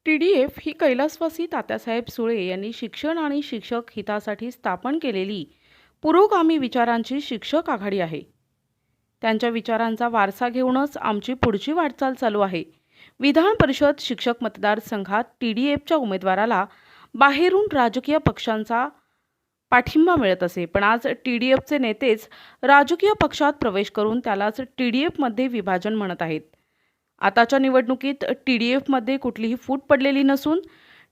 TDF ही कैलासवासी तात्यासाहेब सुळे यांनी शिक्षण आणि शिक्षक हितासाठी स्थापन केलेली पुरोगामी विचारांची शिक्षक आघाडी आहे. त्यांच्या विचारांचा वारसा घेऊनच आमची पुढची वाटचाल चालू आहे. विधान परिषद शिक्षक मतदारसंघात TDFच्या उमेदवाराला बाहेरून राजकीय पक्षांचा पाठिंबा मिळत असे, पण आज TDFचे नेतेच राजकीय पक्षात प्रवेश करून त्यालाच TDFमध्ये विभाजन म्हणत आहेत. आताच्या निवडणुकीत TDFमध्ये कुठलीही फूट पडलेली नसून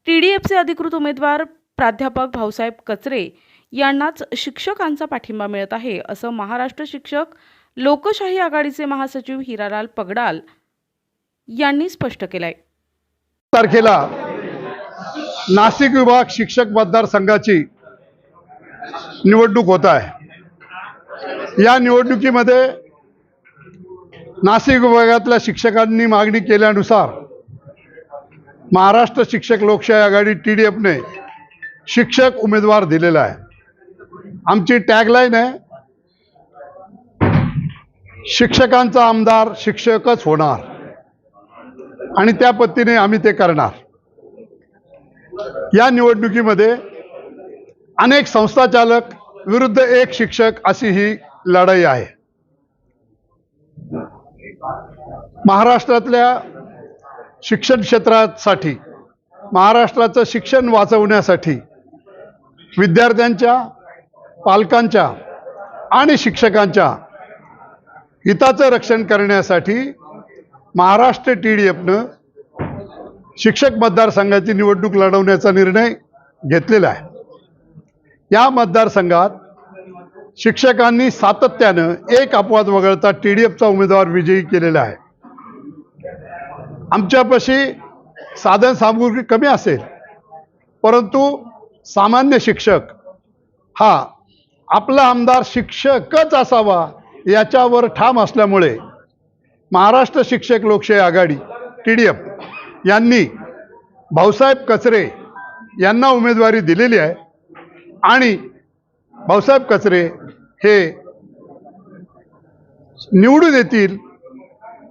TDFचे अधिकृत उमेदवार प्राध्यापक भाऊसाहेब कचरे यांनाच शिक्षकांचा पाठिंबा मिळत आहे, असं महाराष्ट्र शिक्षक लोकशाही आघाडीचे महासचिव हिरालाल पगडाल यांनी स्पष्ट केलंय. तारखेला नाशिक विभाग शिक्षक मतदारसंघाची निवडणूक होत आहे. या निवडणुकीमध्ये नाशिक विभागातल्या शिक्षकांनी मागणी केल्यानुसार महाराष्ट्र शिक्षक लोकशाही आघाडी TDFने शिक्षक उमेदवार दिलेला आहे. आमची टॅगलाईन आहे, शिक्षकांचा आमदार शिक्षकच होणार, आणि त्या पद्धतीने आम्ही ते करणार. या निवडणुकीमध्ये अनेक संस्थाचालक विरुद्ध एक शिक्षक अशी ही लढाई आहे. महाराष्ट्रातल्या शिक्षण क्षेत्रासाठी, महाराष्ट्राचं शिक्षण वाचवण्यासाठी, विद्यार्थ्यांच्या, पालकांच्या आणि शिक्षकांच्या हिताचं रक्षण करण्यासाठी महाराष्ट्र TDFनं शिक्षक मतदारसंघाची निवडणूक लढवण्याचा निर्णय घेतलेला आहे. या मतदारसंघात शिक्षकांनी सातत्यानं एक अपवाद वगळता TDFचा उमेदवार विजयी केलेला आहे. आमच्यापाशी साधन सामुग्री कमी असेल, परंतु सामान्य शिक्षक हा आपला आमदार शिक्षकच असावा याच्यावर ठाम असल्यामुळे महाराष्ट्र शिक्षक लोकशाही आघाडी TDF यांनी भाऊसाहेब कचरे यांना उमेदवारी दिलेली आहे, आणि भाऊसाहेब कचरे हे निवडून येतील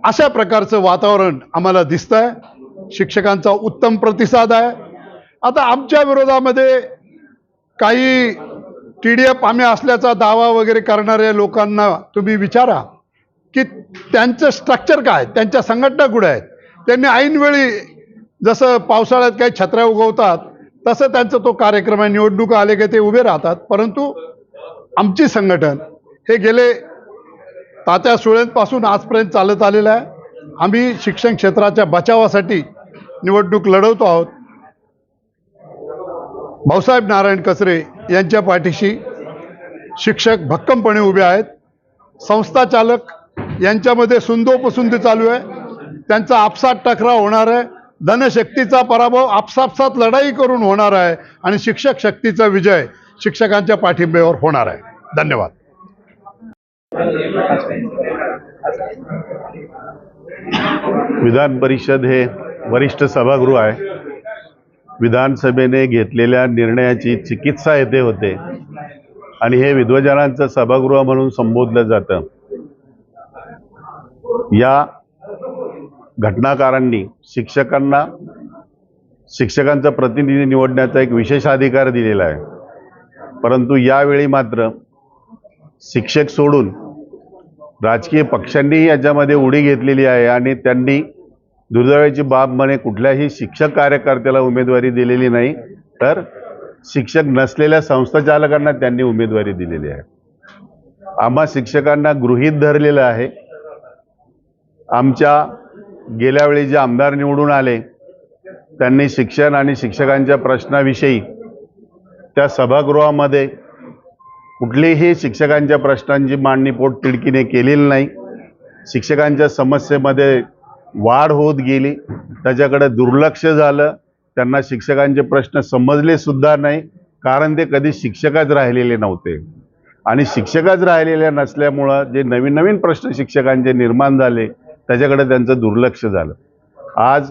अशा प्रकारचं वातावरण आम्हाला दिसतंय. शिक्षकांचा उत्तम प्रतिसाद आहे. आता आमच्या विरोधामध्ये काही TDF आम्ही असल्याचा दावा वगैरे करणाऱ्या लोकांना तुम्ही विचारा की त्यांचं स्ट्रक्चर काय, त्यांच्या संघटना कुठे आहेत. त्यांनी ऐनवेळी जसं पावसाळ्यात काही छत्र्या उगवतात तसं त्यांचा तो कार्यक्रम आहे, निवडणुका आले की ते उभे राहतात. परंतु आमची संघटन हे गेले तात्या सुळेंपासून आजपर्यंत चालत आलेलं आहे. आम्ही शिक्षण क्षेत्राच्या बचावासाठी निवडणूक लढवतो आहोत. भाऊसाहेब नारायण कचरे यांच्या पाठीशी शिक्षक भक्कमपणे उभे आहेत. संस्थाचालक यांच्यामध्ये सुंदोपसुंदी चालू आहे. त्यांचा आपसात टकराव होणार आहे. धनशक्तीचा पराभव आपसापसात लढाई करून होणार आहे, आणि शिक्षक शक्तीचा विजय शिक्षकांच्या पाठिंब्यावर होणार आहे. धन्यवाद. विधान परिषद हे वरिष्ठ सभागृह आहे. विधानसभेने घेतलेल्या निर्णयाची चिकित्सा येथे होते, आणि हे विद्वजनांचं सभागृह म्हणून संबोधलं जातं. या घटनाकारांनी शिक्षकांना शिक्षकांचा प्रतिनिधी निवडण्याचा एक विशेष अधिकार दिलेला आहे. परंतु यावेळी मात्र शिक्षक सोडून राजकीय पक्षांनीही याच्यामध्ये उडी घेतलेली आहे, आणि त्यांनी दुर्दैवाची बाब म्हणे कुठल्याही शिक्षक कार्यकर्त्याला उमेदवारी दिलेली नाही, तर शिक्षक नसलेल्या संस्थाचालकांना त्यांनी उमेदवारी दिलेली आहे. आम्हा शिक्षकांना गृहीत धरलेलं आहे. आमच्या गेल्या वेळी जे आमदार निवडून आले त्यांनी शिक्षण आणि शिक्षकांच्या प्रश्नाविषयी त्या सभागृहामध्ये कुठलीही शिक्षकांच्या प्रश्नांची मांडणी पोटतिडकीने केलेली नाही. शिक्षकांच्या समस्येमध्ये वाढ होत गेली, त्याच्याकडे दुर्लक्ष झालं. त्यांना शिक्षकांचे प्रश्न समजले सुद्धा नाही, कारण ते कधी शिक्षकच राहिलेले नव्हते. आणि शिक्षकच राहिलेले नसल्यामुळं जे नवीन नवीन प्रश्न शिक्षकांचे निर्माण झाले त्याच्याकडे त्यांचं दुर्लक्ष झालं. आज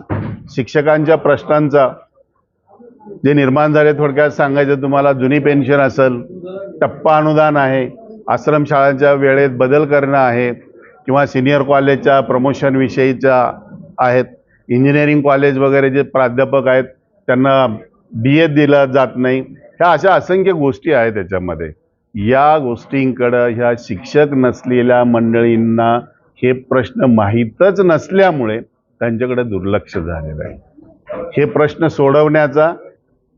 शिक्षकांच्या प्रश्नांचा जे निर्माण झाले, थोडक्यात सांगायचं तुम्हाला, जुनी पेन्शन असेल, टप्पा अनुदान आहे, आश्रमशाळांच्या वेळेत बदल करणं आहे, किंवा सिनियर कॉलेजच्या प्रमोशन विषयीच्या आहेत, इंजिनिअरिंग कॉलेज वगैरे जे प्राध्यापक आहेत त्यांना BA दिला जात नाही. ह्या अशा असंख्य गोष्टी आहेत त्याच्यामध्ये. या गोष्टींकडं ह्या शिक्षक नसलेल्या मंडळींना हे प्रश्न माहीतच नसल्यामुळे त्यांच्याकडे दुर्लक्ष झालेलं आहे. हे प्रश्न सोडवण्याचा,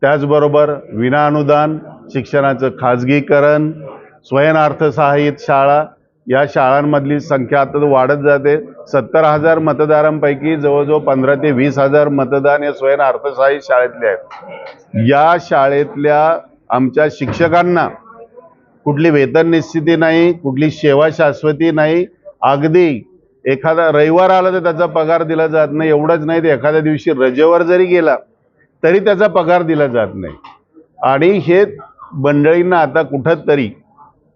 त्याचबरोबर विनाअनुदान शिक्षणाचं खाजगीकरण, स्वयंअर्थसहाय्यित शाळा, या शाळांमधली संख्या आता वाढत जाते. 70,000 मतदारांपैकी जवळजवळ 15,000 ते 20,000 मतदान या स्वयंअर्थसहाय्यित शाळेतले आहेत. या शाळेतल्या आमच्या शिक्षकांना कुठली वेतन निश्चिती नाही, कुठली सेवा शाश्वती नाही. अगदी एखादा रविवार आला तर त्याचा पगार दिला जात नाही. एवढंच नाही, तर एखाद्या दिवशी रजेवर जरी गेला तरी त्याचा पगार दिला जात नाही. आणि हे मंडळींना आता कुठंतरी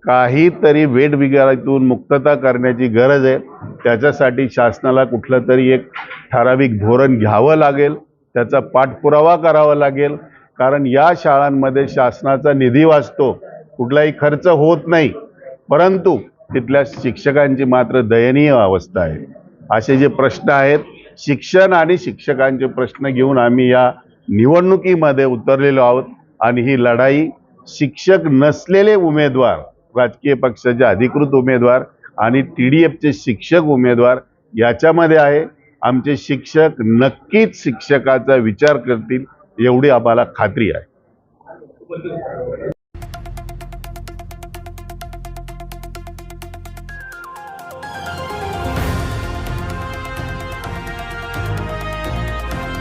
काहीतरी वेठबिगारीतून मुक्तता करण्याची गरज आहे. त्याच्यासाठी शासनाला कुठलं तरी एक ठराविक धोरण घ्यावं लागेल, त्याचा पाठपुरावा करावा लागेल. कारण या शाळांमध्ये शासनाचा निधी वाचतो, कुठलाही खर्च होत नाही, परंतु तिथल्या शिक्षकांची मात्र दयनीय अवस्था आहे. असे जे प्रश्न आहेत, शिक्षण आणि शिक्षकांचे प्रश्न घेऊन आम्ही या निवडणुकीमध्ये उतरलेलो आहोत. आणि ही लढाई शिक्षक नसलेले उमेदवार, राजकीय पक्षाचे अधिकृत उमेदवार आणि TDFचे शिक्षक उमेदवार याच्यामध्ये आहे. आमचे शिक्षक नक्कीच शिक्षकाचा विचार करतील एवढी आम्हाला खात्री आहे.